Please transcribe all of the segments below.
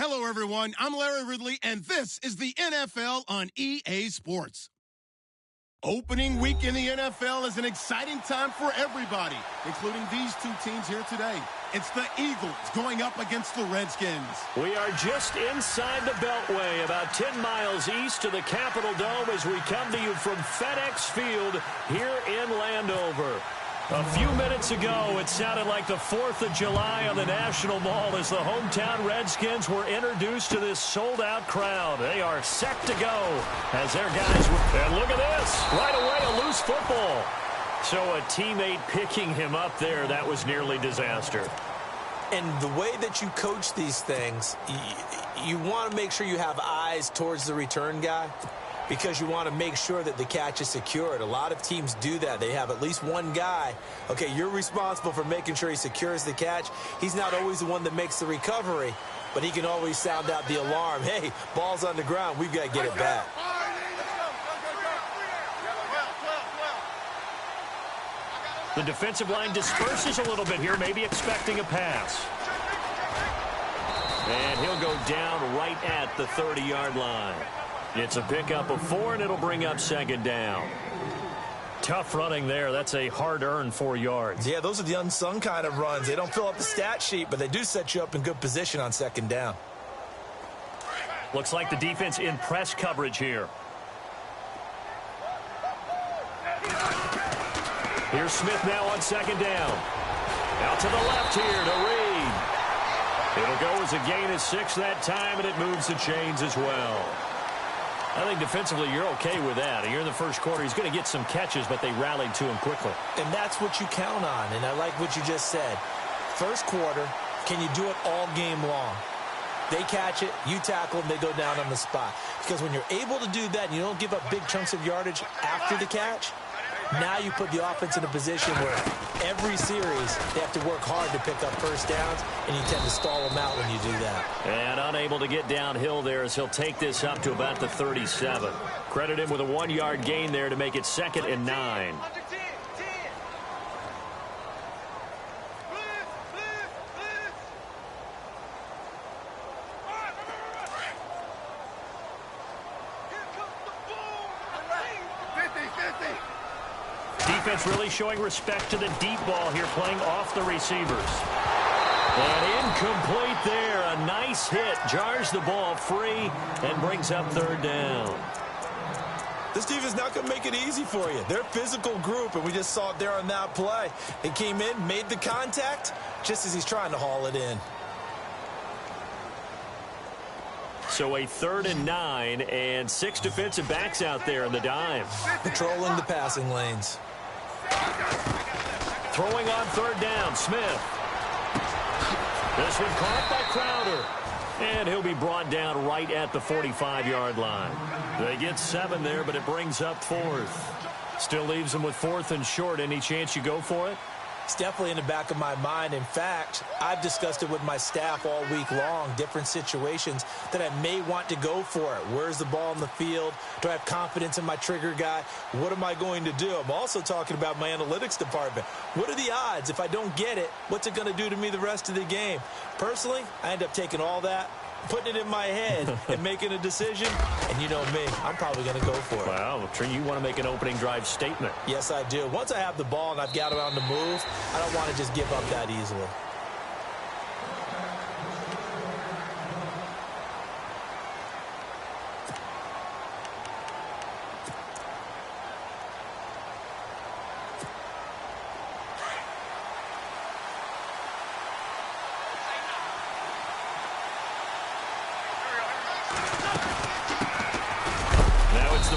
Hello, everyone. I'm Larry Ridley, and this is the NFL on EA Sports. Opening week in the NFL is an exciting time for everybody, including these two teams here today. It's the Eagles going up against the Redskins. We are just inside the Beltway, about 10 miles east of the Capitol Dome as we come to you from FedEx Field here in Landover. A few minutes ago, it sounded like the 4th of July on the National Mall as the hometown Redskins were introduced to this sold-out crowd. They are set to go as their guys were. And look at this. Right away, a loose football. So a teammate picking him up there, that was nearly disaster. And the way that you coach these things, you want to make sure you have eyes towards the return guy, because you want to make sure that the catch is secured. A lot of teams do that. They have at least one guy. Okay, you're responsible for making sure he secures the catch. He's not always the one that makes the recovery, but he can always sound out the alarm. Hey, ball's on the ground. We've got to get it back. The defensive line disperses a little bit here, maybe expecting a pass. And he'll go down right at the 30-yard line. It's a pickup of 4, and it'll bring up second down. Tough running there. That's a hard-earned 4 yards. Yeah, those are the unsung kind of runs. They don't fill up the stat sheet, but they do set you up in good position on second down. Looks like the defense in press coverage here. Here's Smith now on second down. Out to the left here to Reed. It'll go as a gain of 6 that time, and it moves the chains as well. I think defensively you're okay with that. Here in the first quarter, he's going to get some catches, but they rallied to him quickly. And that's what you count on, and I like what you just said. First quarter, can you do it all game long? They catch it, you tackle them, they go down on the spot. Because when you're able to do that and you don't give up big chunks of yardage after the catch, now you put the offense in a position where every series they have to work hard to pick up first downs, and you tend to stall them out when you do that. And unable to get downhill there as he'll take this up to about the 37. Credit him with a 1-yard gain there to make it 2nd and 9. Defense really showing respect to the deep ball here, playing off the receivers. And incomplete there. A nice hit. Jars the ball free and brings up 3rd down. This defense not going to make it easy for you. They're a physical group, and we just saw it there on that play. They came in, made the contact, just as he's trying to haul it in. So a 3rd and 9, and 6 defensive backs out there in the dime. Patrolling the passing lanes. Throwing on 3rd down, Smith. This one caught by Crowder. And he'll be brought down right at the 45-yard line. They get 7 there, but it brings up 4th. Still leaves them with 4th and short. Any chance you go for it? It's definitely in the back of my mind. In fact, I've discussed it with my staff all week long, different situations that I may want to go for it. Where's the ball in the field? Do I have confidence in my trigger guy? What am I going to do? I'm also talking about my analytics department. What are the odds? If I don't get it, what's it going to do to me the rest of the game? Personally, I end up taking all that, putting it in my head, and making a decision. And you know me, I'm probably going to go for it. Wow, you want to make an opening drive statement. Yes, I do. Once I have the ball and I've got it on the move, I don't want to just give up that easily.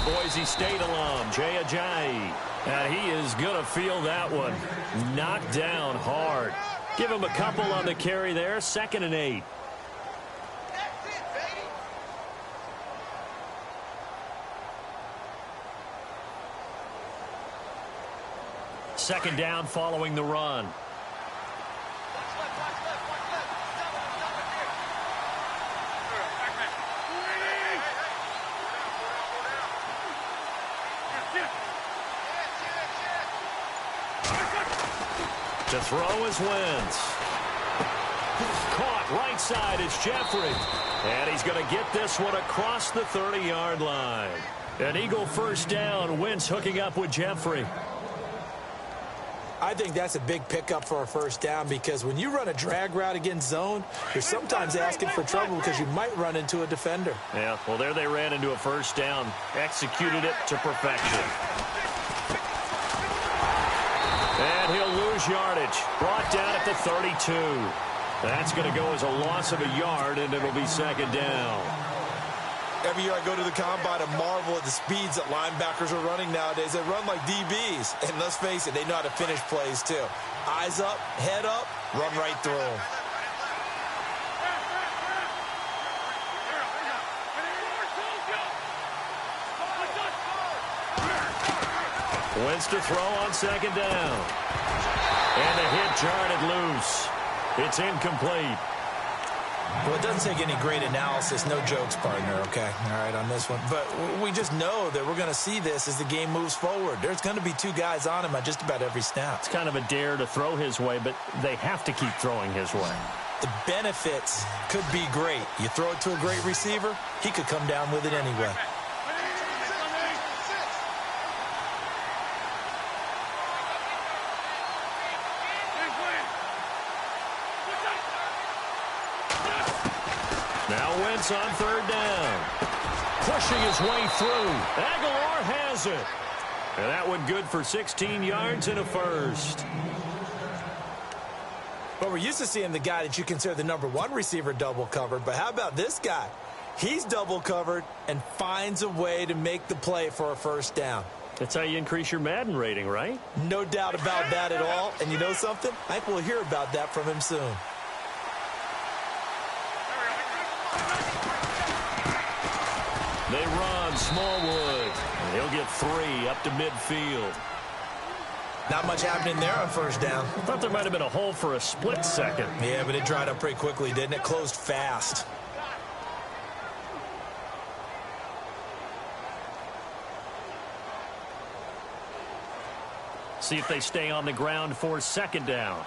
Boise State alum, Jay Ajayi. And he is going to feel that one. Knocked down hard. Give him a couple on the carry there. 2nd and 8. Second down following the run. To throw is Wentz. Caught Right side is Jeffrey. And he's going to get this one across the 30-yard line. An Eagle first down. Wentz hooking up with Jeffrey. I think that's a big pickup for a first down because when you run a drag route against zone, you're sometimes asking for trouble because you might run into a defender. Yeah, well, there they ran into a first down. Executed it to perfection. And he'll lose yardage. Brought down at the 32. That's going to go as a loss of a yard, and it'll be second down. Every year I go to the combine and marvel at the speeds that linebackers are running nowadays. They run like DBs. And let's face it, they know how to finish plays too. Eyes up, head up, run right through them. Wentz to throw on second down. And the hit jarred it loose. It's incomplete. Well, it doesn't take any great analysis. No jokes, partner, okay? All right, on this one. But we just know that we're going to see this as the game moves forward. There's going to be two guys on him at just about every snap. It's kind of a dare to throw his way, but they have to keep throwing his way. The benefits could be great. You throw it to a great receiver, he could come down with it anyway. Now Wentz on third down. Pushing his way through. Aguilar has it. And that one good for 16 yards and a first. But we're used to seeing the guy that you consider the #1 receiver double covered. But how about this guy? He's double covered and finds a way to make the play for a first down. That's how you increase your Madden rating, right? No doubt about that at all. And you know something? I think we'll hear about that from him soon. They run Smallwood. And he'll get 3 up to midfield. Not much happening there on first down. I thought there might have been a hole for a split second. Yeah, but it dried up pretty quickly, didn't it? Closed fast. See if they stay on the ground for second down.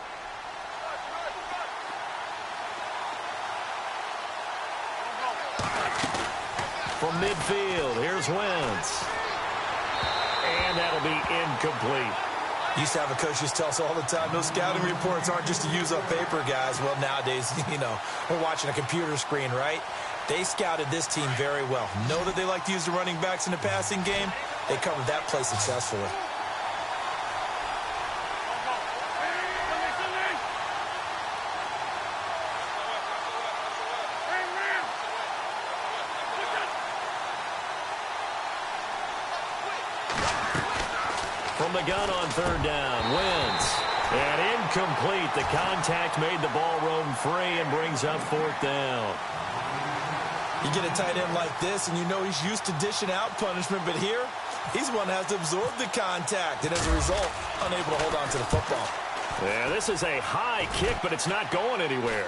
From midfield, here's Wentz. And that'll be incomplete. Used to have a coach used to tell us all the time, those scouting reports aren't just to use up paper, guys. Well, nowadays, you know, we're watching a computer screen, right? They scouted this team very well. Know that they like to use the running backs in the passing game. They covered that play successfully. From the gun on third down, Wentz. And incomplete. The contact made the ball roam free and brings up fourth down. You get a tight end like this, and you know he's used to dishing out punishment, but here, he's the one that has to absorb the contact, and as a result, unable to hold on to the football. Yeah, this is a high kick, but it's not going anywhere.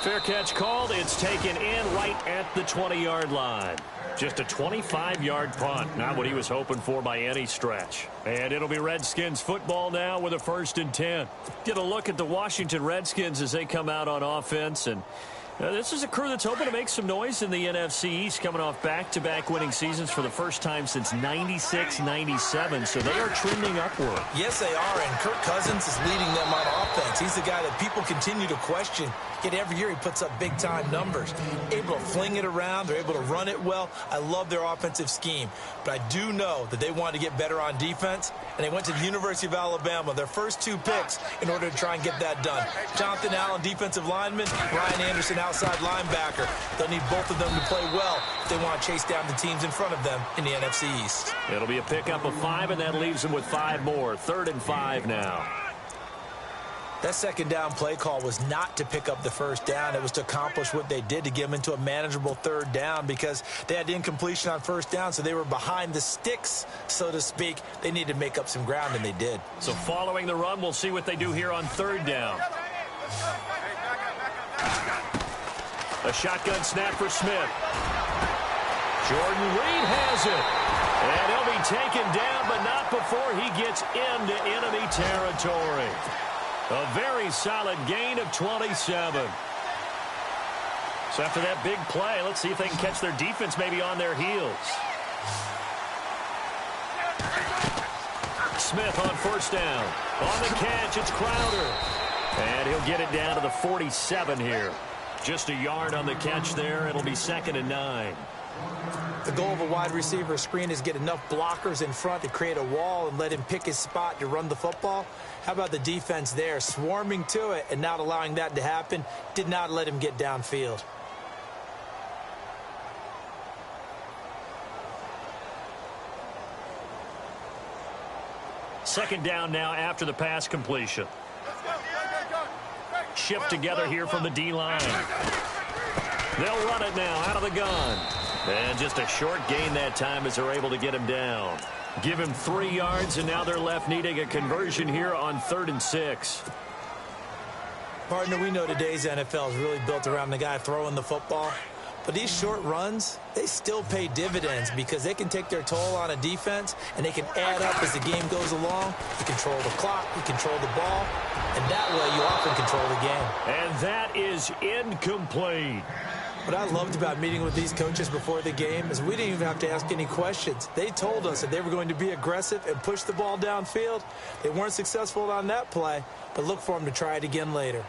Fair catch called. It's taken in right at the 20-yard line. Just a 25-yard punt. Not what he was hoping for by any stretch. And it'll be Redskins football now with a 1st and 10. Get a look at the Washington Redskins as they come out on offense. And this is a crew that's hoping to make some noise in the NFC East, coming off back-to-back winning seasons for the first time since 96-97. So they are trending upward. Yes, they are, and Kirk Cousins is leading them on offense. He's the guy that people continue to question. Yet every year he puts up big-time numbers. Able to fling it around. They're able to run it well. I love their offensive scheme. But I do know that they wanted to get better on defense, and they went to the University of Alabama, their first 2 picks, in order to try and get that done. Jonathan Allen, defensive lineman. Ryan Anderson, outside linebacker. They'll need both of them to play well if they want to chase down the teams in front of them in the NFC East. It'll be a pickup of 5, and that leaves them with 5 more. 3rd and 5 now. That second down play call was not to pick up the first down. It was to accomplish what they did, to get them into a manageable 3rd down, because they had incompletion on first down, so they were behind the sticks, so to speak. They needed to make up some ground, and they did. So following the run, we'll see what they do here on 3rd down. A shotgun snap for Smith. Jordan Reed has it. And he'll be taken down, but not before he gets into enemy territory. A very solid gain of 27. So after that big play, let's see if they can catch their defense maybe on their heels. Smith on first down. On the catch, it's Crowder. And he'll get it down to the 47 here. Just a yard on the catch there. It'll be 2nd and 9. The goal of a wide receiver screen is get enough blockers in front to create a wall and let him pick his spot to run the football. How about the defense there, swarming to it and not allowing that to happen? Did not let him get downfield. Second down now after the pass completion. Shipped together here from the D-line. They'll run it now out of the gun. And just a short gain that time as they're able to get him down. Give him 3 yards, and now they're left needing a conversion here on 3rd and 6. Partner, we know today's NFL is really built around the guy throwing the football. But these short runs, they still pay dividends because they can take their toll on a defense, and they can add up as the game goes along. You control the clock, you control the ball, and that way you often control the game. And that is incomplete. What I loved about meeting with these coaches before the game is we didn't even have to ask any questions. They told us that they were going to be aggressive and push the ball downfield. They weren't successful on that play, but look for them to try it again later.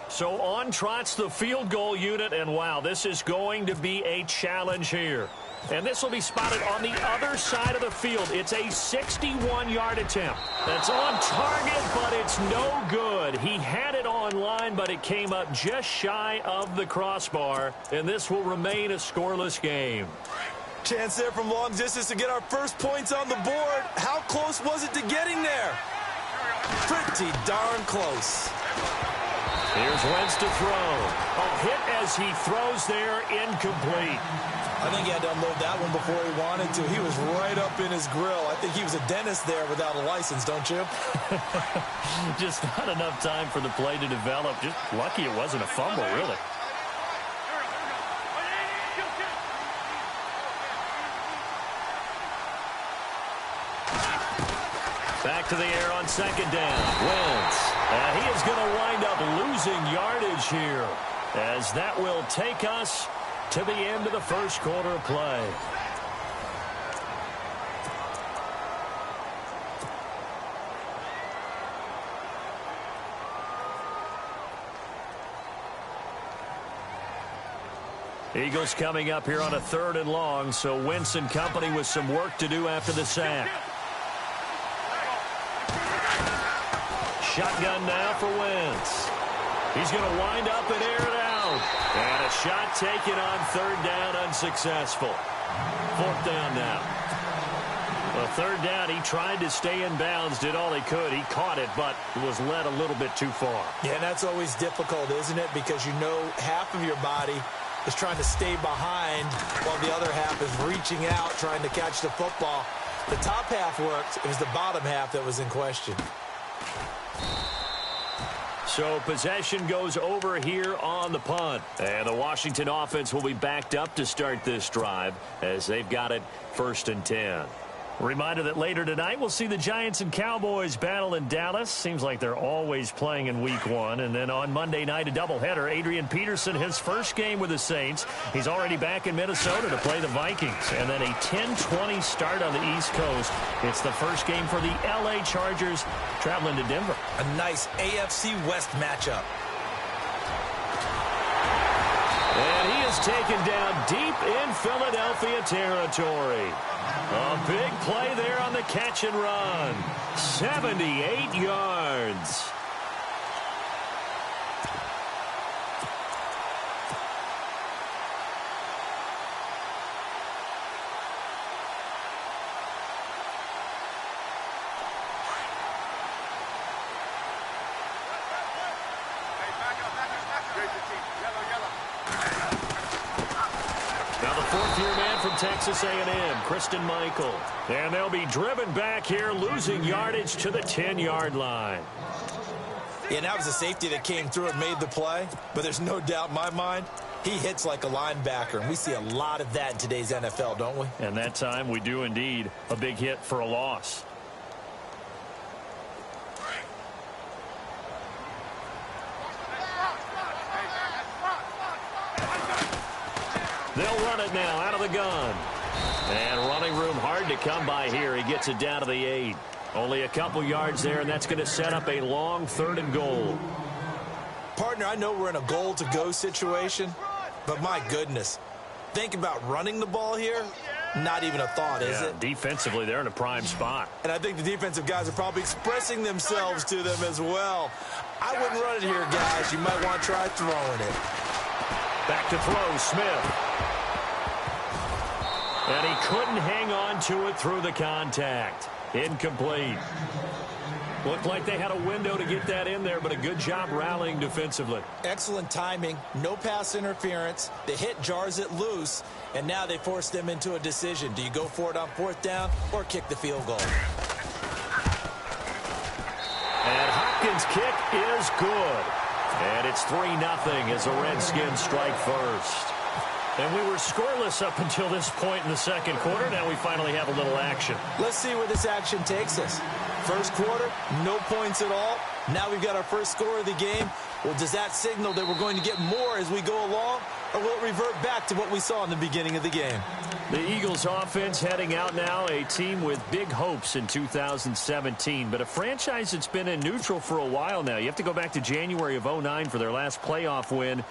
So on trots the field goal unit, and wow, this is going to be a challenge here. And this will be spotted on the other side of the field. It's a 61-yard attempt. That's on target, but it's no good. He had it on line, but it came up just shy of the crossbar, and this will remain a scoreless game. Chance there from long distance to get our first points on the board. How close was it to getting there? Pretty darn close. Here's Wentz to throw. A hit as he throws there, incomplete. I think he had to unload that one before he wanted to. He was right up in his grill. I think he was a dentist there without a license, don't you? Just not enough time for the play to develop. Just lucky it wasn't a fumble, really. Back to the air on 2nd down. Wentz. And he is going to wind up losing yardage here, as that will take us to the end of the first quarter of play. Eagles coming up here on a 3rd and long, so Wentz and company with some work to do after the sack. Shotgun now for Wentz. He's going to wind up and air it out. And a shot taken on 3rd down, unsuccessful. 4th down now. Well, 3rd down, he tried to stay in bounds, did all he could. He caught it, but was led a little bit too far. Yeah, and that's always difficult, isn't it? Because you know half of your body is trying to stay behind while the other half is reaching out, trying to catch the football. The top half worked. It was the bottom half that was in question. So possession goes over here on the punt. And the Washington offense will be backed up to start this drive as they've got it 1st and 10. Reminder that later tonight we'll see the Giants and Cowboys battle in Dallas. Seems like they're always playing in week 1. And then on Monday night, a doubleheader. Adrian Peterson, his first game with the Saints. He's already back in Minnesota to play the Vikings. And then a 10:20 start on the East Coast. It's the first game for the L.A. Chargers traveling to Denver. A nice AFC West matchup. And he is taken down deep in Philadelphia territory. A big play there on the catch and run. 78 yards. Now the 4th-year man from Texas A&M, Christian Michael. And they'll be driven back here, losing yardage to the 10-yard line. Yeah, that was a safety that came through and made the play. But there's no doubt in my mind, he hits like a linebacker. And we see a lot of that in today's NFL, don't we? And that time we do indeed. A big hit for a loss. They'll run it now out of the gun. And running room hard to come by here. He gets it down to the 8. Only a couple yards there, and that's going to set up a long 3rd and goal. Partner, I know we're in a goal-to-go situation, but my goodness, think about running the ball here. Not even a thought, is it? Defensively, they're in a prime spot. And I think the defensive guys are probably expressing themselves to them as well. I wouldn't run it here, guys. You might want to try throwing it. Back to throw, Smith. And he couldn't hang on to it through the contact. Incomplete. Looked like they had a window to get that in there, but a good job rallying defensively. Excellent timing. No pass interference. The hit jars it loose, and now they force them into a decision. Do you go for it on 4th down or kick the field goal? And Hopkins' kick is good. And it's 3-0 as the Redskins strike first. And we were scoreless up until this point in the second quarter. Now we finally have a little action. Let's see where this action takes us. First quarter, no points at all. Now we've got our first score of the game. Well, does that signal that we're going to get more as we go along, or will it revert back to what we saw in the beginning of the game? The Eagles offense heading out now, a team with big hopes in 2017, but a franchise that's been in neutral for a while now. You have to go back to January of 2009 for their last playoff win.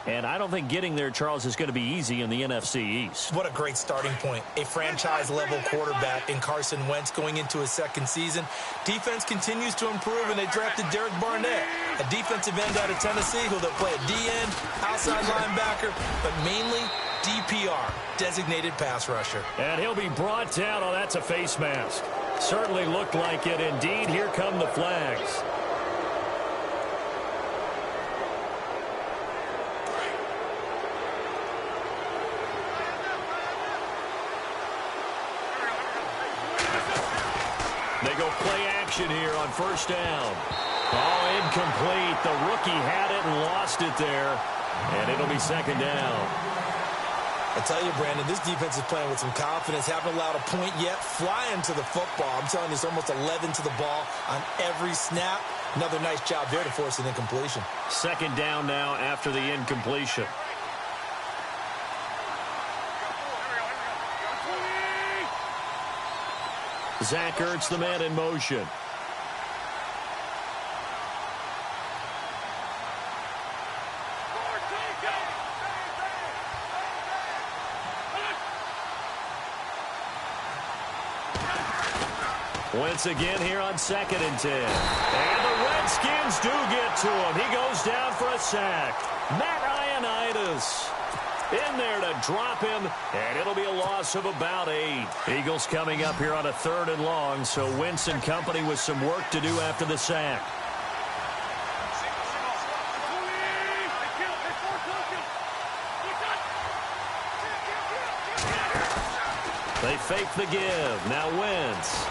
And I don't think getting there, Charles, is going to be easy in the NFC East. What a great starting point. A franchise-level quarterback in Carson Wentz going into his second season. Defense continues to improve, and they drafted Derek Barnett, a defensive end out of Tennessee who they'll play a D-end, outside linebacker, but mainly DPR, designated pass rusher. And he'll be brought down. Oh, that's a face mask. Certainly looked like it. Indeed, here come the flags. They go play action here on 1st down. Oh, incomplete. The rookie had it and lost it there. And it'll be 2nd down. I tell you, Brandon, this defense is playing with some confidence. Haven't allowed a point yet. Flying to the football. I'm telling you, it's almost 11 to the ball on every snap. Another nice job there to force an incompletion. 2nd down now after the incompletion. Zach Ertz, the man in motion. Once again here on 2nd and 10. And the Redskins do get to him. He goes down for a sack. Matt Ioannidis in there to drop him, and it'll be a loss of about 8. Eagles coming up here on a 3rd and long, so Wentz and company with some work to do after the sack. They fake the give. Now Wentz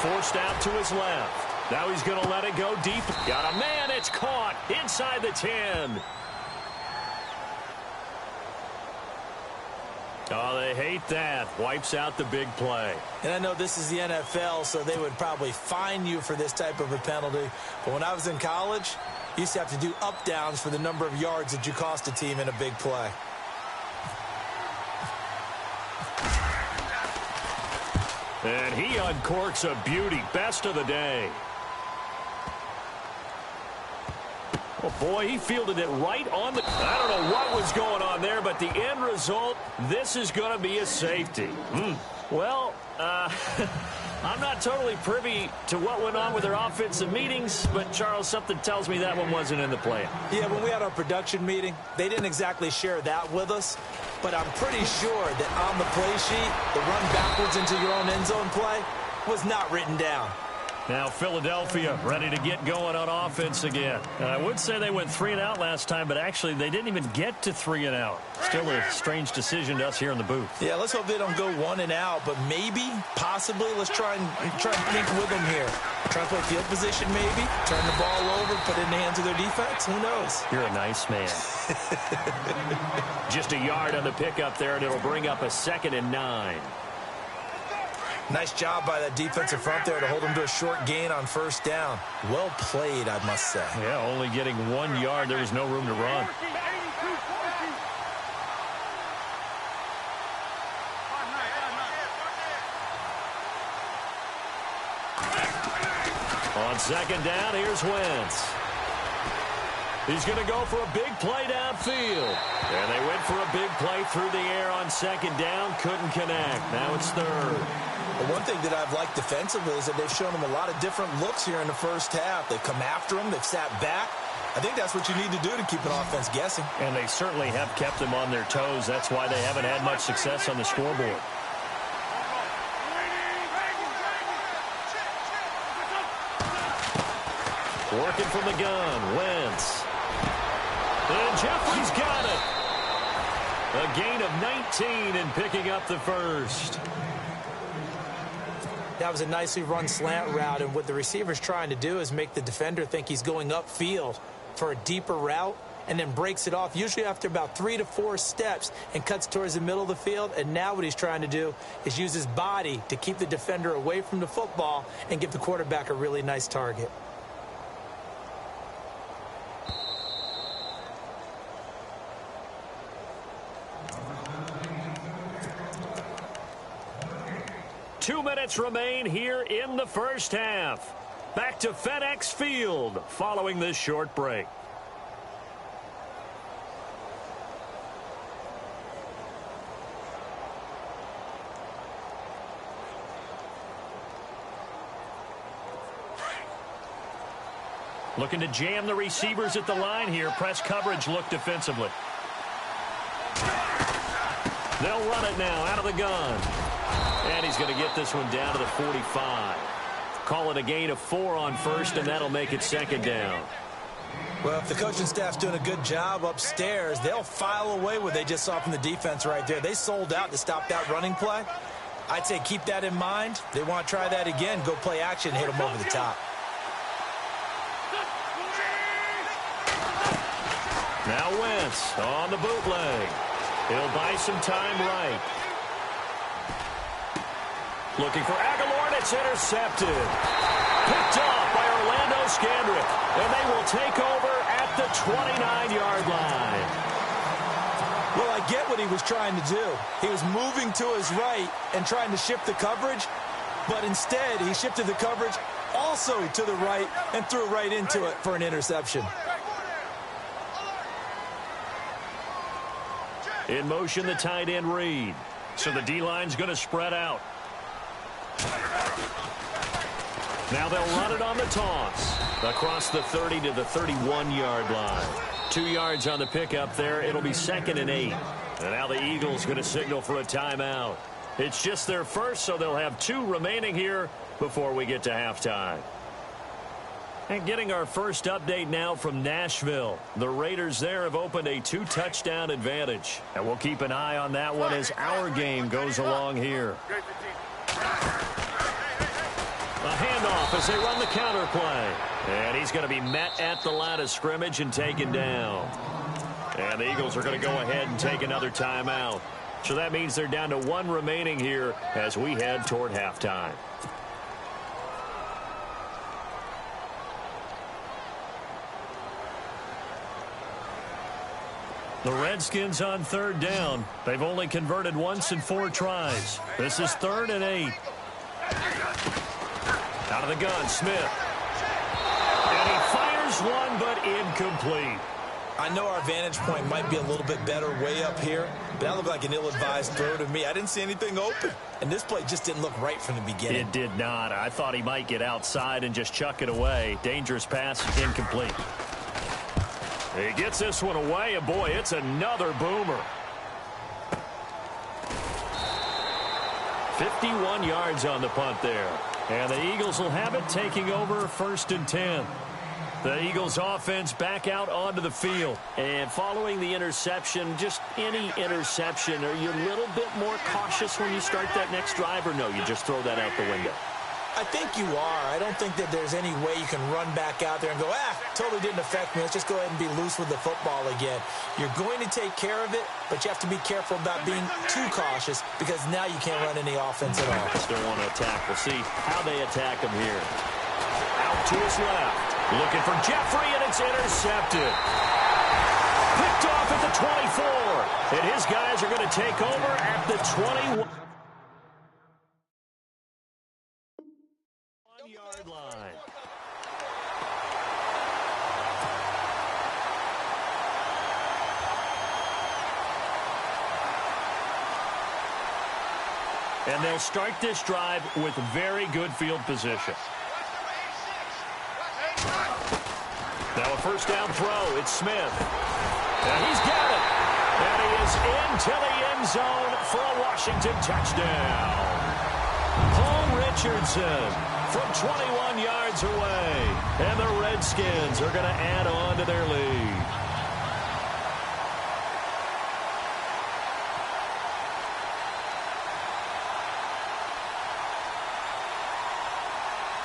forced out to his left. Now he's going to let it go deep. Got a man. It's caught inside the 10. Oh, they hate that. Wipes out the big play. And I know this is the NFL, so they would probably fine you for this type of a penalty. But when I was in college, you used to have to do up-downs for the number of yards that you cost a team in a big play. And he uncorks a beauty. Best of the day. Oh, boy, he fielded it right on the... I don't know what was going on there, but the end result, this is going to be a safety. Well, I'm not totally privy to what went on with their offensive meetings, but, Charles, something tells me that one wasn't in the plan. Yeah, when we had our production meeting, they didn't exactly share that with us, but I'm pretty sure that on the play sheet, the run backwards into your own end zone play was not written down. Now Philadelphia ready to get going on offense again. I would say they went 3 and out last time, but actually they didn't even get to 3 and out. Still a strange decision to us here in the booth. Yeah, let's hope they don't go 1 and out, but maybe, possibly, let's try and think with them here. Try to play field position maybe, turn the ball over, put it in the hands of their defense. Who knows? You're a nice man. Just a yard on the pickup there, and it'll bring up a 2nd and 9. Nice job by that defensive front there to hold them to a short gain on 1st down. Well played, I must say. Yeah, only getting 1 yard. There was no room to run. On second down, here's Wentz. He's going to go for a big play downfield. And they went for a big play through the air on second down. Couldn't connect. Now it's third. Well, one thing that I've liked defensively is that they've shown him a lot of different looks here in the first half. They've come after him. They've sat back. I think that's what you need to do to keep an offense guessing. And they certainly have kept them on their toes. That's why they haven't had much success on the scoreboard. Working from the gun, Wentz. And Jeffrey's got it. A gain of 19 and picking up the first. That was a nicely run slant route, and what the receiver's trying to do is make the defender think he's going upfield for a deeper route and then breaks it off, usually after about 3 to 4 steps, and cuts towards the middle of the field. And now what he's trying to do is use his body to keep the defender away from the football and give the quarterback a really nice target. Two minutes remain here in the first half. Back to FedEx Field following this short break. Looking to jam the receivers at the line here. Press coverage look defensively. They'll run it now out of the gun. And he's going to get this one down to the 45. Call it a gain of 4 on first, and that'll make it second down. Well, if the coaching staff's doing a good job upstairs, they'll file away what they just saw from the defense right there. They sold out to stop that running play. I'd say keep that in mind. They want to try that again. Go play action and hit them over the top. Now Wentz on the bootleg. He'll buy some time right. Looking for Aguilar, and it's intercepted. Picked off by Orlando Scandrick, and they will take over at the 29-yard line. Well, I get what he was trying to do. He was moving to his right and trying to shift the coverage, but instead he shifted the coverage also to the right and threw right into it for an interception. In motion, the tight end Reed. So the D-line's going to spread out. Now they'll run it on the toss. Across the 30 to the 31-yard line. 2 yards on the pickup there. It'll be second and 8. And now the Eagles going to signal for a timeout. It's just their first, so they'll have 2 remaining here before we get to halftime. And getting our first update now from Nashville. The Raiders there have opened a 2-touchdown advantage. And we'll keep an eye on that one as our game goes along here. A handoff as they run the counter play. And he's going to be met at the line of scrimmage and taken down. And the Eagles are going to go ahead and take another timeout. So that means they're down to 1 remaining here as we head toward halftime. The Redskins on third down. They've only converted once in 4 tries. This is 3rd and 8. Out of the gun, Smith. And he fires one, but incomplete. I know our vantage point might be a little bit better way up here, but that looked like an ill-advised throw to me. I didn't see anything open, and this play just didn't look right from the beginning. It did not. I thought he might get outside and just chuck it away. Dangerous pass, incomplete. He gets this one away, and boy, it's another boomer. 51 yards on the punt there. And the Eagles will have it, taking over 1st and 10. The Eagles offense back out onto the field. And following the interception, just any interception, are you a little bit more cautious when you start that next drive, or no, you just throw that out the window? I think you are. I don't think that there's any way you can run back out there and go, totally didn't affect me. Let's just go ahead and be loose with the football again. You're going to take care of it, but you have to be careful about being too cautious because now you can't run any offense at all. Still want to attack. We'll see how they attack him here. Out to his left. Looking for Jeffrey, and it's intercepted. Picked off at the 24. And his guys are going to take over at the 21. And they'll start this drive with very good field position. Now a first down throw. It's Smith. And he's got it. And he is into the end zone for a Washington touchdown. Paul Richardson from 21 yards away. And the Redskins are going to add on to their lead.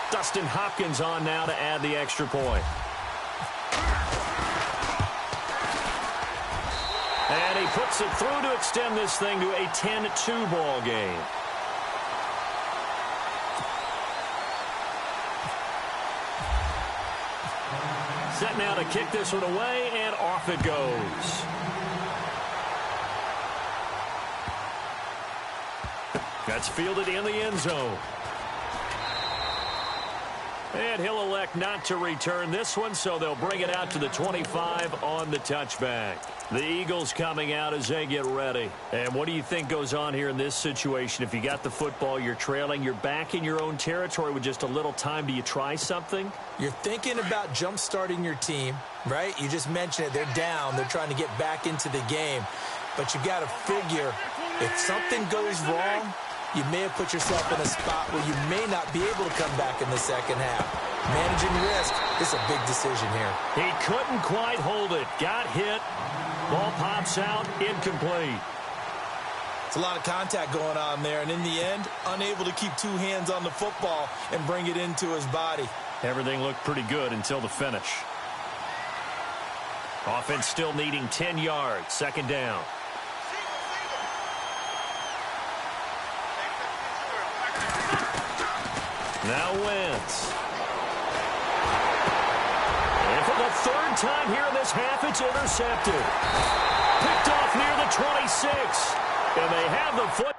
Dustin Hopkins on now to add the extra point. And he puts it through to extend this thing to a 10-2 ball game. Set now to kick this one away, and off it goes. That's fielded in the end zone. And he'll elect not to return this one, so they'll bring it out to the 25 on the touchback. The Eagles coming out as they get ready. And what do you think goes on here in this situation? If you got the football, you're trailing, you're back in your own territory with just a little time. Do you try something? You're thinking about jump-starting your team, right? You just mentioned it. They're down. They're trying to get back into the game. But you've got to figure if something goes wrong, you may have put yourself in a spot where you may not be able to come back in the second half. Managing risk is a big decision here. He couldn't quite hold it. Got hit. Ball pops out. Incomplete. It's a lot of contact going on there, and in the end, unable to keep two hands on the football and bring it into his body. Everything looked pretty good until the finish. Offense still needing 10 yards. Second down. Now Wentz. And for the third time here in this half, it's intercepted. Picked off near the 26. And they have the foot.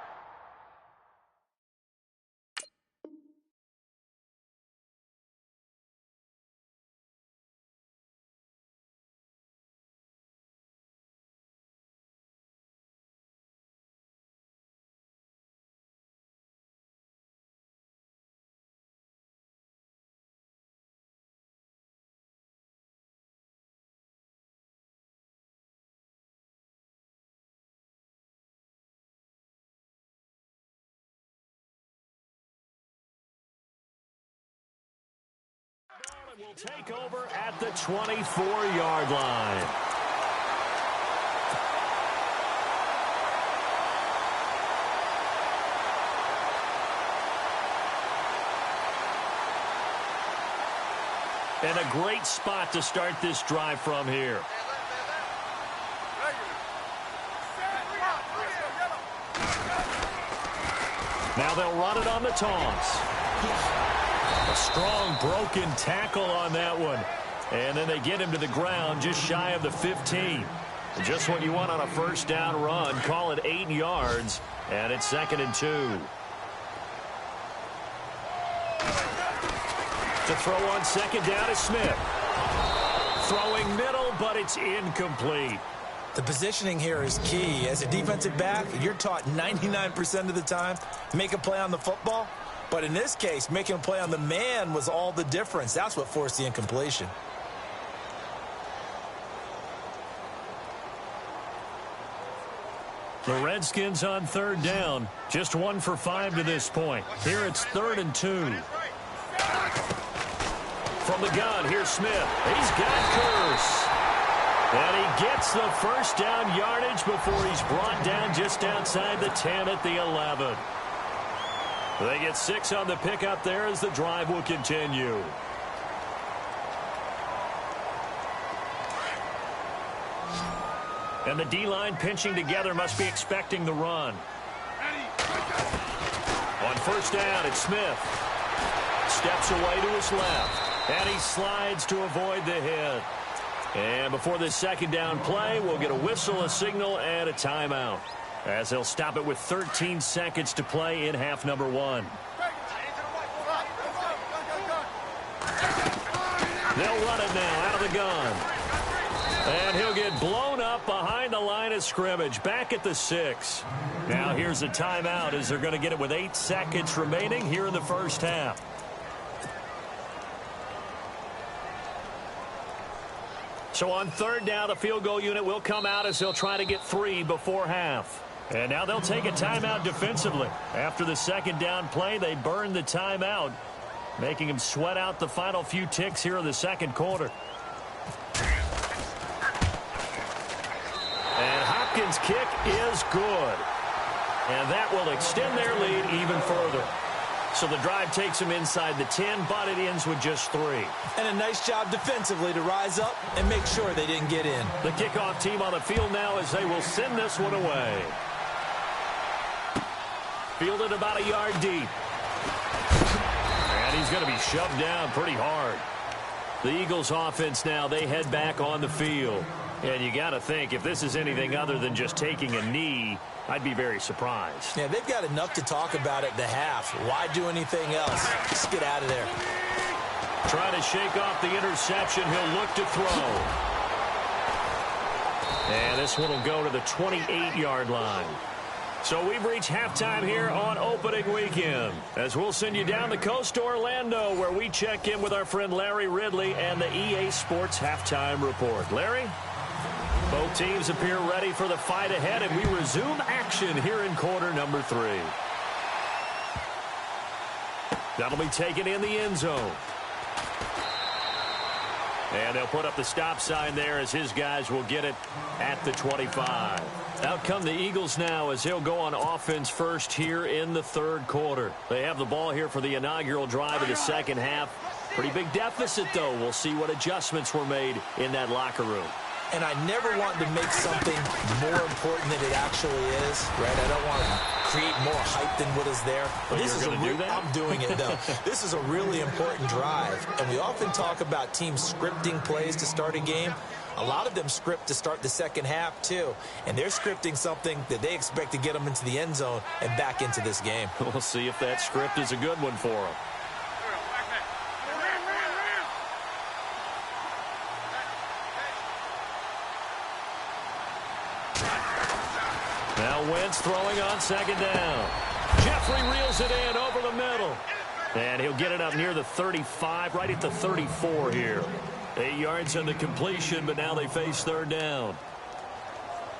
Will take over at the 24-yard line. And a great spot to start this drive from here. Now they'll run it on the taunts. A strong broken tackle on that one. And then they get him to the ground just shy of the 15. Just what you want on a first down run. Call it 8 yards. And it's 2nd and 2. To throw on second down is Smith. Throwing middle, but it's incomplete. The positioning here is key. As a defensive back, you're taught 99% of the time, make a play on the football. But in this case, making a play on the man was all the difference. That's what forced the incompletion. The Redskins on third down. Just 1 for 5 to this point. Here it's 3rd and 2. From the gun, here's Smith. He's got Curse. And he gets the first down yardage before he's brought down just outside the 10 at the 11. They get 6 on the pickup there as the drive will continue. And the D-line pinching together must be expecting the run. On first down, it's Smith. Steps away to his left. And he slides to avoid the hit. And before this second down play, we'll get a whistle, a signal, and a timeout, as they'll stop it with 13 seconds to play in half number 1. They'll run it now out of the gun. And he'll get blown up up behind the line of scrimmage, back at the 6. Now here's a timeout as they're going to get it with 8 seconds remaining here in the first half. So on third down, the field goal unit will come out as they'll try to get 3 before half. And now they'll take a timeout defensively. After the second down play, they burn the timeout, making them sweat out the final few ticks here in the second quarter. And Hopkins' kick is good. And that will extend their lead even further. So the drive takes them inside the 10, but it ends with just 3. And a nice job defensively to rise up and make sure they didn't get in. The kickoff team on the field now as they will send this one away. Fielded about a yard deep. And he's going to be shoved down pretty hard. The Eagles offense now, they head back on the field. And you got to think, if this is anything other than just taking a knee, I'd be very surprised. Yeah, they've got enough to talk about at the half. Why do anything else? Just get out of there. Trying to shake off the interception. He'll look to throw. And this one will go to the 28-yard line. So we've reached halftime here on opening weekend, as we'll send you down the coast to Orlando, where we check in with our friend Larry Ridley and the EA Sports Halftime Report. Larry? Both teams appear ready for the fight ahead, and we resume action here in quarter number 3. That'll be taken in the end zone. And they'll put up the stop sign there as his guys will get it at the 25. Out come the Eagles now as they'll go on offense first here in the third quarter. They have the ball here for the inaugural drive of the second half. Pretty big deficit, though. We'll see what adjustments were made in that locker room. And I never want to make something more important than it actually is, right? I don't want to create more hype than what is there. But this is I'm doing it, though. This is a really important drive, and we often talk about teams scripting plays to start a game. A lot of them script to start the second half, too. And they're scripting something that they expect to get them into the end zone and back into this game. We'll see if that script is a good one for them. Now Wentz throwing on second down. Jeffrey reels it in over the middle. And he'll get it up near the 35, right at the 34 here. 8 yards on the completion, but now they face third down.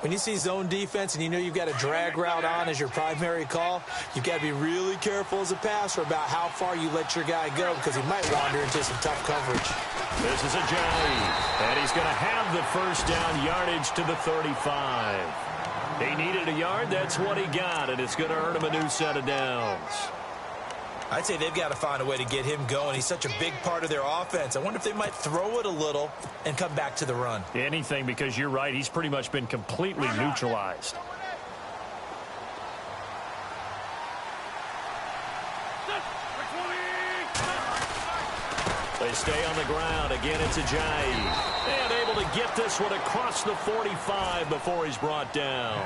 When you see zone defense and you know you've got a drag route on as your primary call, you've got to be really careful as a passer about how far you let your guy go, because he might wander into some tough coverage. This is Ajayi, and he's going to have the first down yardage to the 35. He needed a yard. That's what he got, and it's going to earn him a new set of downs. I'd say they've got to find a way to get him going. He's such a big part of their offense. I wonder if they might throw it a little and come back to the run. Anything, because you're right. He's pretty much been completely neutralized. They stay on the ground. Again, it's Ajayi. And able to get this one across the 45 before he's brought down.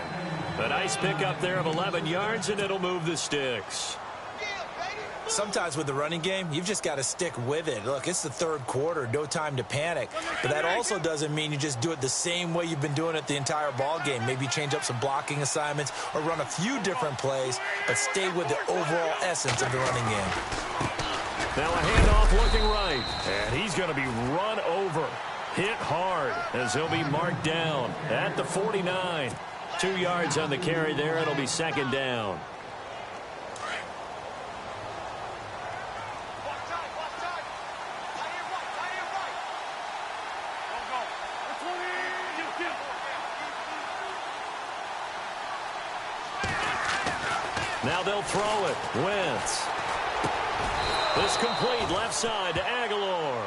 A nice pickup there of 11 yards, and it'll move the sticks. Sometimes with the running game, you've just got to stick with it. Look, it's the third quarter, no time to panic. But that also doesn't mean you just do it the same way you've been doing it the entire ball game. Maybe change up some blocking assignments or run a few different plays, but stay with the overall essence of the running game. Now a handoff looking right, and he's going to be run over, hit hard as he'll be marked down at the 49. 2 yards on the carry there. It'll be second down. Now they'll throw it. Wentz. This complete left side to Aguilar.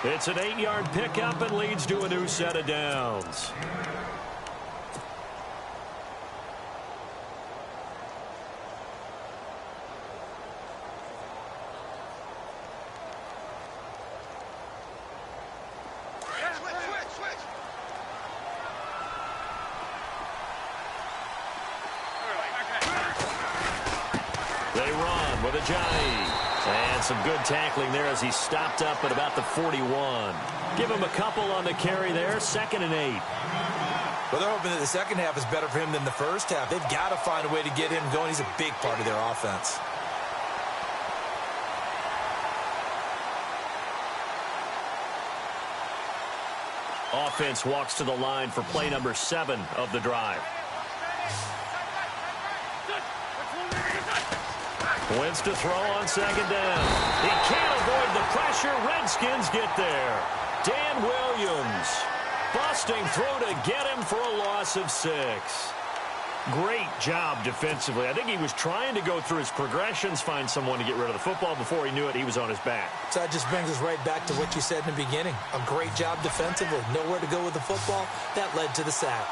It's an 8-yard pickup and leads to a new set of downs. They run with Ajayi. And some good tackling there as he stopped up at about the 41. Give him a couple on the carry there. 2nd and 8. Well, they're hoping that the second half is better for him than the first half. They've got to find a way to get him going. He's a big part of their offense. Offense walks to the line for play number 7 of the drive. Wins to throw on second down. He can't avoid the pressure. Redskins get there. Dan Williams busting through to get him for a loss of 6. Great job defensively. I think he was trying to go through his progressions, find someone to get rid of the football. Before he knew it, he was on his back. So that just brings us right back to what you said in the beginning. A great job defensively. Nowhere to go with the football. That led to the sack.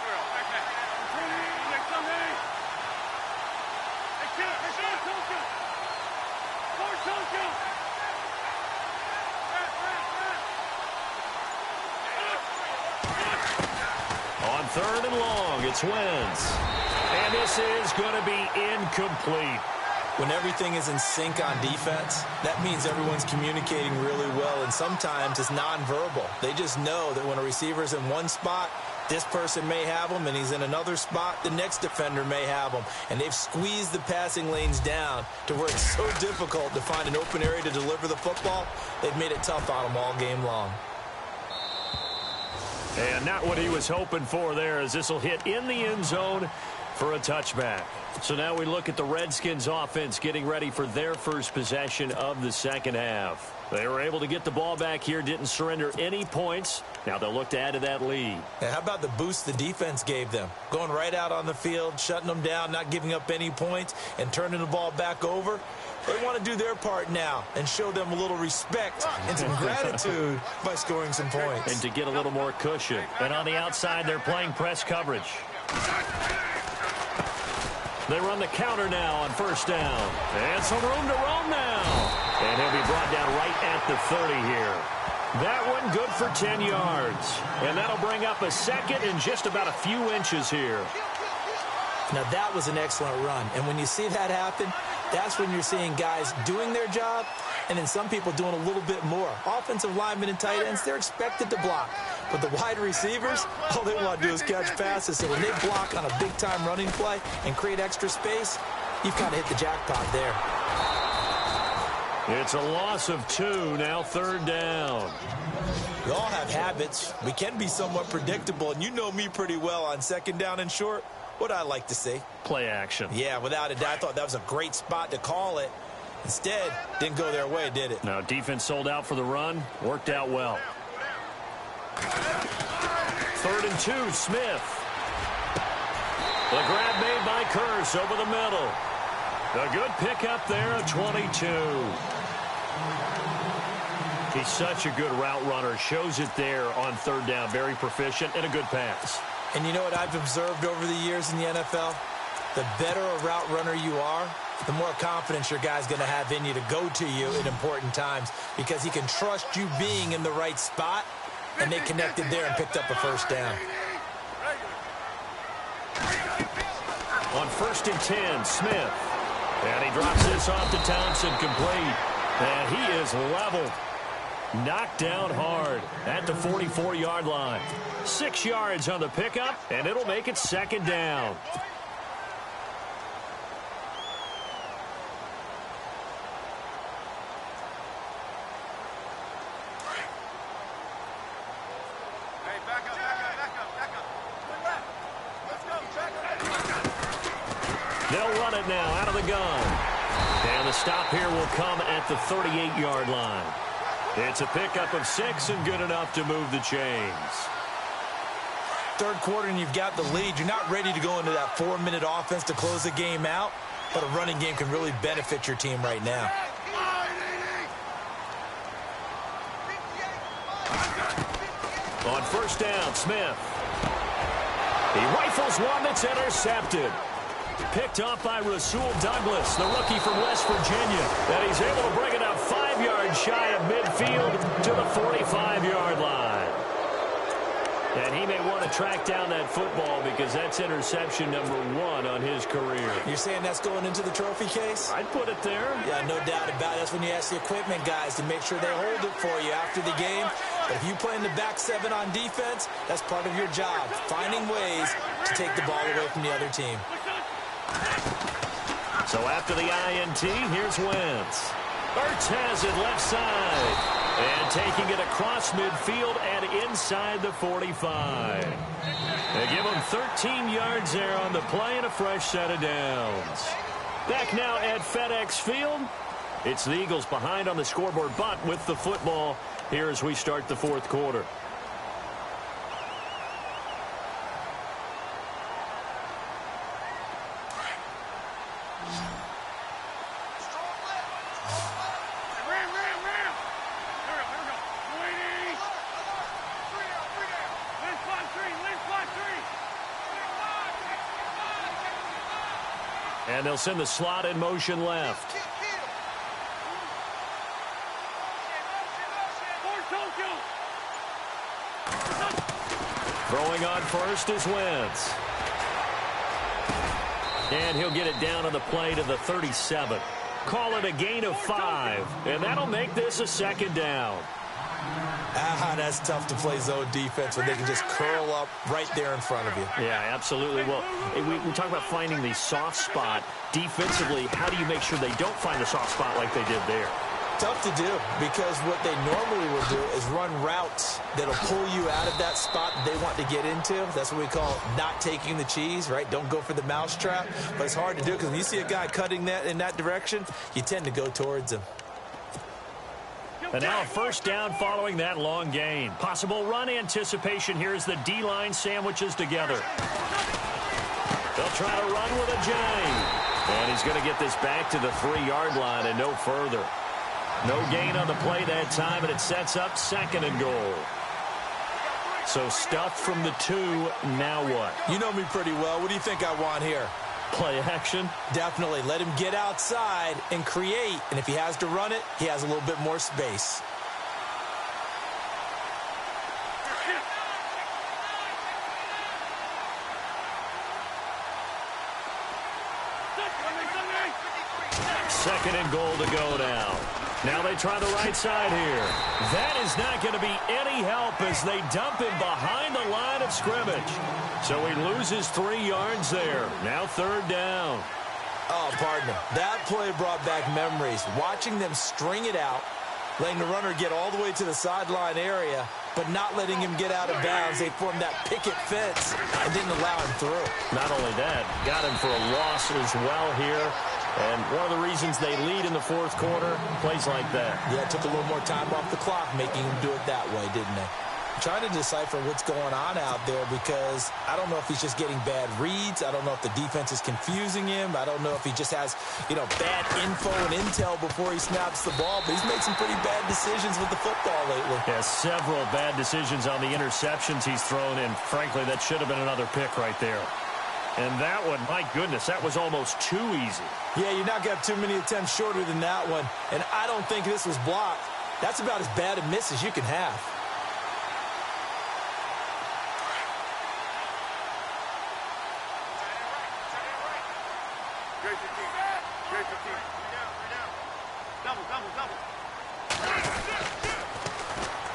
On 3rd and long, it's Wentz. And this is going to be incomplete. When everything is in sync on defense, that means everyone's communicating really well, and sometimes it's nonverbal. They just know that when a receiver's in one spot, this person may have him, and he's in another spot, the next defender may have him. And they've squeezed the passing lanes down to where it's so difficult to find an open area to deliver the football. They've made it tough on them all game long. And not what he was hoping for there, as this will hit in the end zone for a touchback. So now we look at the Redskins offense getting ready for their first possession of the second half. They were able to get the ball back here, didn't surrender any points. Now they'll look to add to that lead. And how about the boost the defense gave them? Going right out on the field, shutting them down, not giving up any points, and turning the ball back over. They want to do their part now and show them a little respect and some gratitude by scoring some points. And to get a little more cushion. And on the outside, they're playing press coverage. They run the counter now on first down. And some room to roam now. And he'll be brought down right at the 30 here. That one good for 10 yards. And that'll bring up a second and just about a few inches here. Now, that was an excellent run. And when you see that happen, that's when you're seeing guys doing their job and then some people doing a little bit more. Offensive linemen and tight ends, they're expected to block. But the wide receivers, all they want to do is catch passes. So when they block on a big-time running play and create extra space, you've kind of hit the jackpot there. It's a loss of 2, now 3rd down. We all have habits. We can be somewhat predictable, and you know me pretty well on 2nd down and short. What I like to see. Play action. Yeah, without a doubt. I thought that was a great spot to call it. Instead, didn't go their way, did it? Now, defense sold out for the run. Worked out well. 3rd and 2, Smith. The grab made by Curse over the middle. A good pickup there, a 22. He's such a good route runner. Shows it there on 3rd down. Very proficient and a good pass. And you know what I've observed over the years in the NFL? The better a route runner you are, the more confidence your guy's going to have in you to go to you at important times because he can trust you being in the right spot, and they connected there and picked up a first down. On 1st and 10, Smith. And he drops this off to Townsend complete. And he is leveled. Knocked down hard at the 44-yard line. 6 yards on the pickup, and it'll make it 2nd down. They'll run it now out of the gun. And the stop here will come at the 38-yard line. It's a pickup of 6 and good enough to move the chains. 3rd quarter and you've got the lead. You're not ready to go into that 4-minute offense to close the game out, but a running game can really benefit your team right now. On 1st down, Smith. He rifles one that's intercepted. Picked off by Rasul Douglas, the rookie from West Virginia. And he's able to bring it up 5 yards shy of midfield to the 45-yard line. And he may want to track down that football because that's interception number 1 on his career. You're saying that's going into the trophy case? I'd put it there. Yeah, no doubt about it. That's when you ask the equipment guys to make sure they hold it for you after the game. But if you play in the back 7 on defense, that's part of your job, finding ways to take the ball away from the other team. So after the INT, here's Wentz. Ertz has it left side. And taking it across midfield and inside the 45. They give him 13 yards there on the play and a fresh set of downs. Back now at FedEx Field. It's the Eagles behind on the scoreboard, but with the football here as we start the 4th quarter. And they'll send the slot in motion left. Throwing on first is Wentz. And he'll get it down on the play to the 37. Call it a gain of 5. And that'll make this a 2nd down. That's tough to play zone defense when they can just curl up right there in front of you. Yeah, absolutely. Well, we talk about finding the soft spot. Defensively, how do you make sure they don't find the soft spot like they did there? Tough to do because what they normally will do is run routes that'll pull you out of that spot that they want to get into. That's what we call not taking the cheese, right? Don't go for the mousetrap. But it's hard to do because when you see a guy cutting that in that direction, you tend to go towards him. And now a 1st down following that long gain. Possible run anticipation here as the D-line sandwiches together. They'll try to run with a J. And he's going to get this back to the 3-yard line and no further. No gain on the play that time, and it sets up 2nd and goal. So stuffed from the 2, now what? You know me pretty well. What do you think I want here? Play action? Definitely. Let him get outside and create. And if he has to run it, he has a little bit more space. Second and goal to go now. Now they try the right side here. That is not going to be any help as they dump him behind the line of scrimmage. So he loses 3 yards there. Now 3rd down. Oh, partner. That play brought back memories. Watching them string it out, letting the runner get all the way to the sideline area, but not letting him get out of bounds. They formed that picket fence and didn't allow him through. Not only that, got him for a loss as well here. And one of the reasons they lead in the 4th quarter, plays like that. Yeah, it took a little more time off the clock, making him do it that way, didn't they? I'm trying to decipher what's going on out there because I don't know if he's just getting bad reads. I don't know if the defense is confusing him. I don't know if he just has, bad info and intel before he snaps the ball. But he's made some pretty bad decisions with the football lately. Yeah, several bad decisions on the interceptions he's thrown in. Frankly, that should have been another pick right there. And that one, my goodness, that was almost too easy. Yeah, you're not going to have too many attempts shorter than that one. And I don't think this was blocked. That's about as bad a miss as you can have.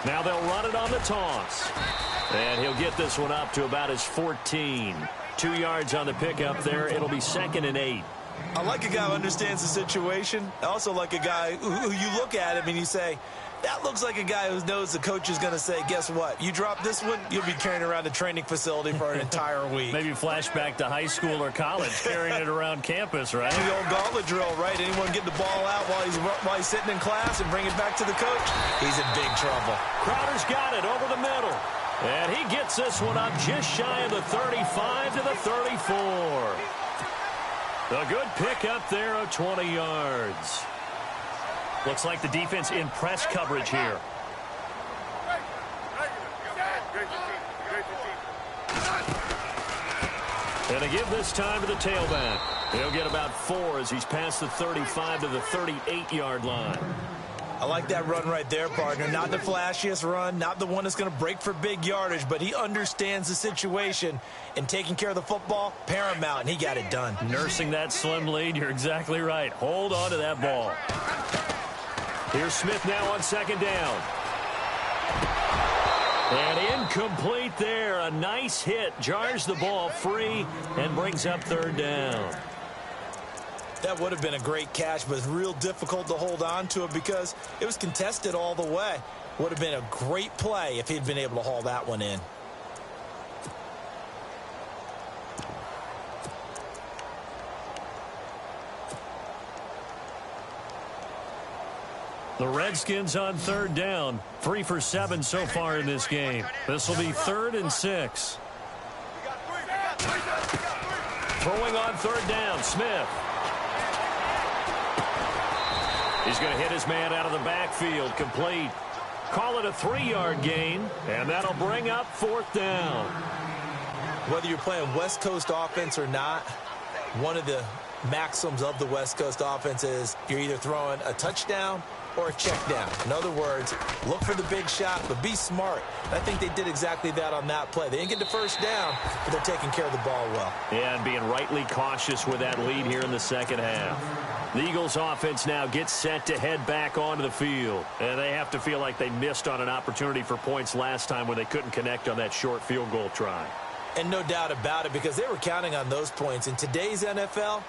Now they'll run it on the toss. And he'll get this one up to about his 14. 2 yards on the pickup there. It'll be 2nd and 8. I like a guy who understands the situation. I also like a guy who you look at him and you say, that looks like a guy who knows the coach is going to say, guess what? You drop this one, you'll be carrying around a training facility for an entire week. Maybe flashback to high school or college, carrying it around campus, right? The old gauntlet drill, right? Anyone get the ball out while he's sitting in class and bring it back to the coach? He's in big trouble. Crowder's got it over the middle. And he gets this one up just shy of the 35 to the 34. A good pickup there of 20 yards. Looks like the defense in press coverage here. And to give this time to the tailback. He'll get about 4 as he's past the 35 to the 38-yard line. I like that run right there, partner. Not the flashiest run, not the one that's going to break for big yardage, but he understands the situation, and taking care of the football, paramount, and he got it done. Nursing that slim lead, you're exactly right. Hold on to that ball. Here's Smith now on second down. And incomplete there. A nice hit. Jars the ball free and brings up third down. That would have been a great catch, but it's real difficult to hold on to it because it was contested all the way. Would have been a great play if he'd been able to haul that one in. The Redskins on third down. 3 for 7 so far in this game. This will be 3rd and 6. Throwing on third down, Smith. He's going to hit his man out of the backfield, complete. Call it a 3-yard gain, and that'll bring up 4th down. Whether you're playing West Coast offense or not, one of the maxims of the West Coast offense is you're either throwing a touchdown or a check down. In other words, look for the big shot, but be smart. And I think they did exactly that on that play. They didn't get the first down, but they're taking care of the ball well. Yeah, and being rightly cautious with that lead here in the second half. The Eagles offense now gets set to head back onto the field. And they have to feel like they missed on an opportunity for points last time when they couldn't connect on that short field goal try. And no doubt about it, because they were counting on those points. In today's NFL,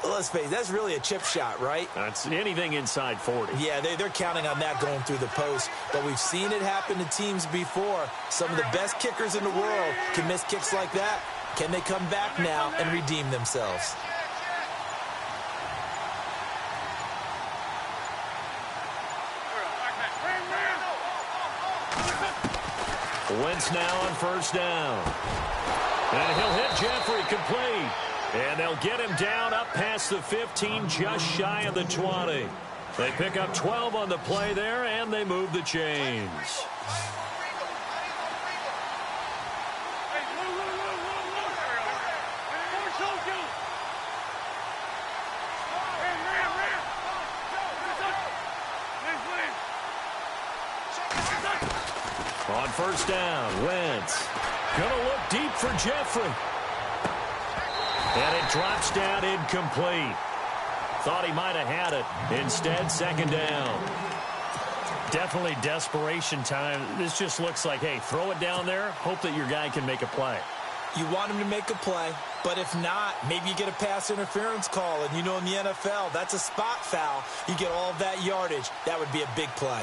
let's face it, that's really a chip shot, right? That's anything inside 40. Yeah, they're counting on that going through the post. But we've seen it happen to teams before. Some of the best kickers in the world can miss kicks like that. Can they come back now and redeem themselves? Wentz now on first down. And he'll hit Jeffrey, complete. And they'll get him down up past the 15, just shy of the 20. They pick up 12 on the play there, and they move the chains. On first down, Wentz gonna look deep for Jeffrey. And it drops down incomplete. Thought he might have had it. Instead, second down. Definitely desperation time. This just looks like, hey, throw it down there, hope that your guy can make a play. You want him to make a play, but if not, maybe you get a pass interference call. And you know in the NFL, that's a spot foul. You get all of that yardage. That would be a big play.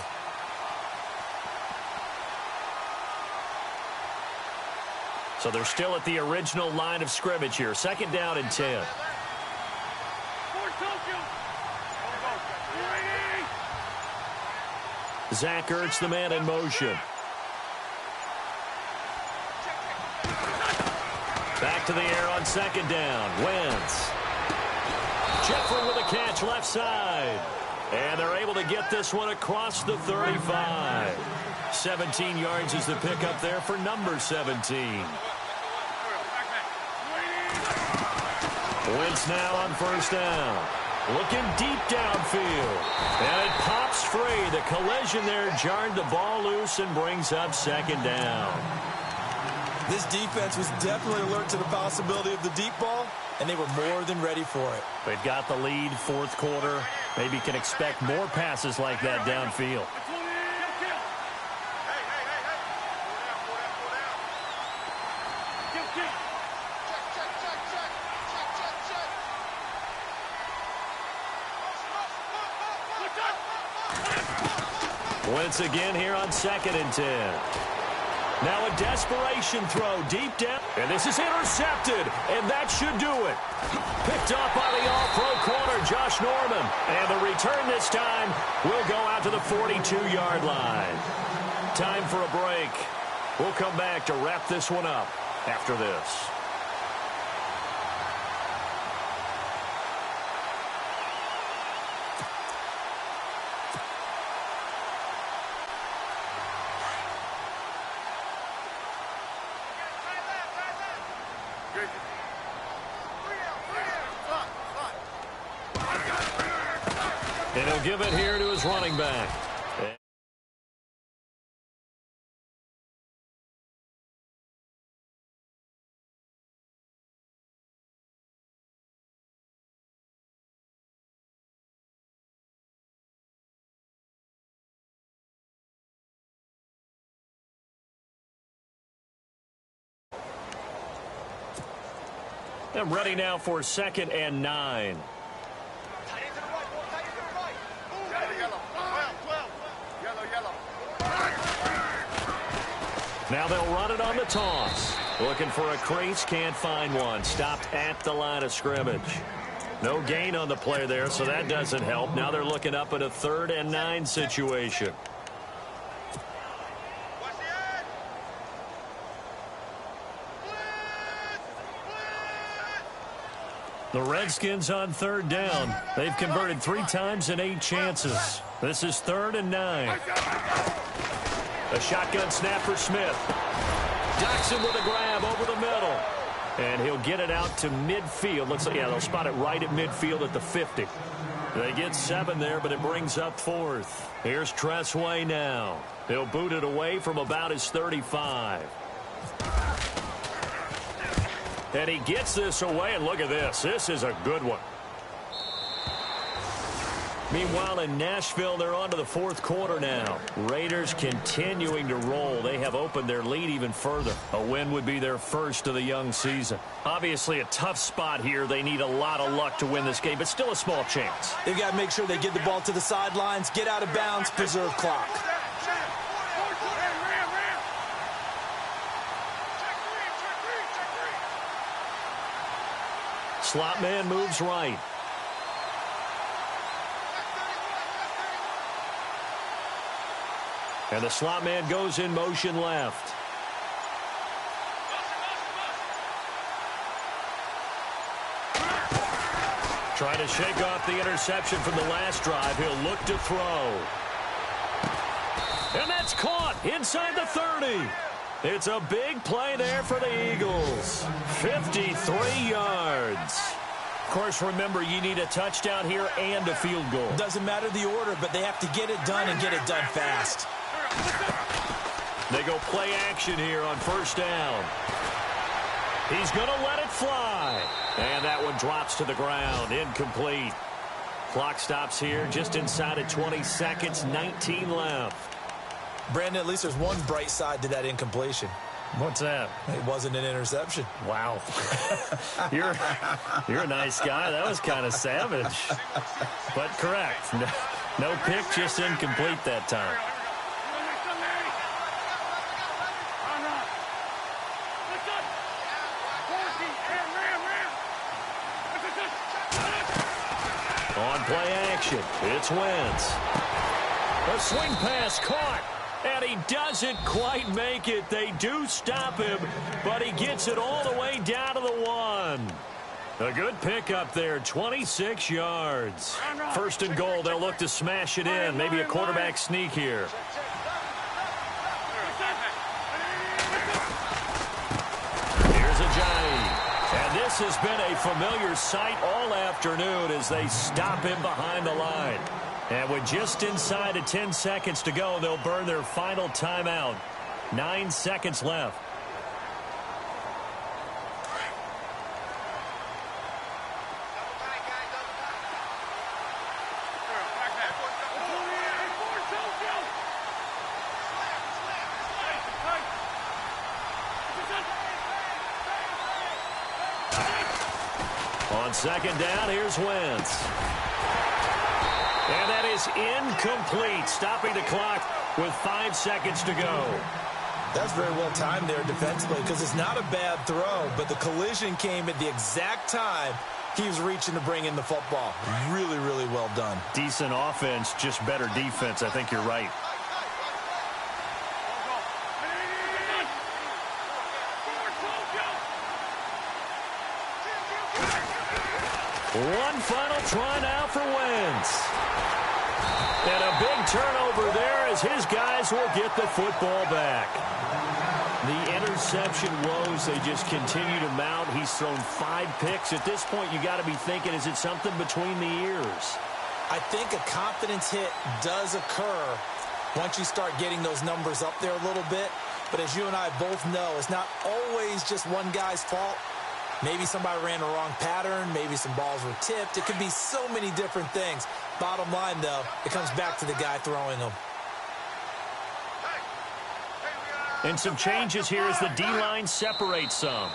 So they're still at the original line of scrimmage here. Second down and 10. Zach Ertz, the man in motion. Back to the air on second down. Wentz. Jeffrey with a catch left side. And they're able to get this one across the 35. 17 yards is the pickup there for number 17. Wentz now on first down. Looking deep downfield. And it pops free. The collision there jarred the ball loose and brings up second down. This defense was definitely alert to the possibility of the deep ball, and they were more than ready for it. They've got the lead, fourth quarter. Maybe can expect more passes like that downfield. Wentz again here on second and 10. Now a desperation throw deep down. And this is intercepted. And that should do it. Picked up by the all-pro corner, Josh Norman. And the return this time will go out to the 42-yard line. Time for a break. We'll come back to wrap this one up after this. And he'll give it here to his running back. I'm ready now for 2nd and 9. Now they'll run it on the toss. Looking for a crease, can't find one. Stopped at the line of scrimmage. No gain on the play there, so that doesn't help. Now they're looking up at a 3rd and 9 situation. The Redskins on 3rd down. They've converted 3 times in 8 chances. This is 3rd and 9. A shotgun snap for Smith. Jackson with a grab over the middle. And he'll get it out to midfield. Looks like, yeah, they'll spot it right at midfield at the 50. They get 7 there, but it brings up 4th. Here's Tressway now. He'll boot it away from about his 35. And he gets this away, and look at this. This is a good one. Meanwhile, in Nashville, they're on to the 4th quarter now. Raiders continuing to roll. They have opened their lead even further. A win would be their first of the young season. Obviously, a tough spot here. They need a lot of luck to win this game, but still a small chance. They've got to make sure they get the ball to the sidelines, get out of bounds, preserve clock. Slot man moves right. And the slot man goes in motion left. Trying to shake off the interception from the last drive. He'll look to throw. And that's caught inside the 30. It's a big play there for the Eagles. 53 yards. Of course, remember, you need a touchdown here and a field goal. Doesn't matter the order, but they have to get it done and get it done fast. They go play action here on 1st down. He's going to let it fly. And that one drops to the ground. Incomplete. Clock stops here just inside of 20 seconds. 19 left. Brandon, at least there's one bright side to that incompletion. What's that? It wasn't an interception. Wow. You're a nice guy. That was kind of savage. But correct. No pick, just incomplete that time. On play action, it's Wentz. A swing pass caught. And he doesn't quite make it. They do stop him, but he gets it all the way down to the 1. A good pickup there, 26 yards. 1st and goal, they'll look to smash it in. Maybe a quarterback sneak here. Here's Ajayi. And this has been a familiar sight all afternoon as they stop him behind the line. And with just inside of 10 seconds to go, they'll burn their final timeout. 9 seconds left. On 2nd down, here's Wentz. And that is incomplete, stopping the clock with 5 seconds to go. That's very well timed there defensively because it's not a bad throw, but the collision came at the exact time he was reaching to bring in the football. Really, really well done. Decent offense, just better defense. I think you're right. One final try now for Wentz. And a big turnover there as his guys will get the football back. The interception woes, they just continue to mount. He's thrown 5 picks. At this point, you got to be thinking, is it something between the ears? I think a confidence hit does occur once you start getting those numbers up there a little bit. But as you and I both know, it's not always just one guy's fault. Maybe somebody ran the wrong pattern. Maybe some balls were tipped. It could be so many different things. Bottom line, though, it comes back to the guy throwing them. And some changes here as the D-line separates some.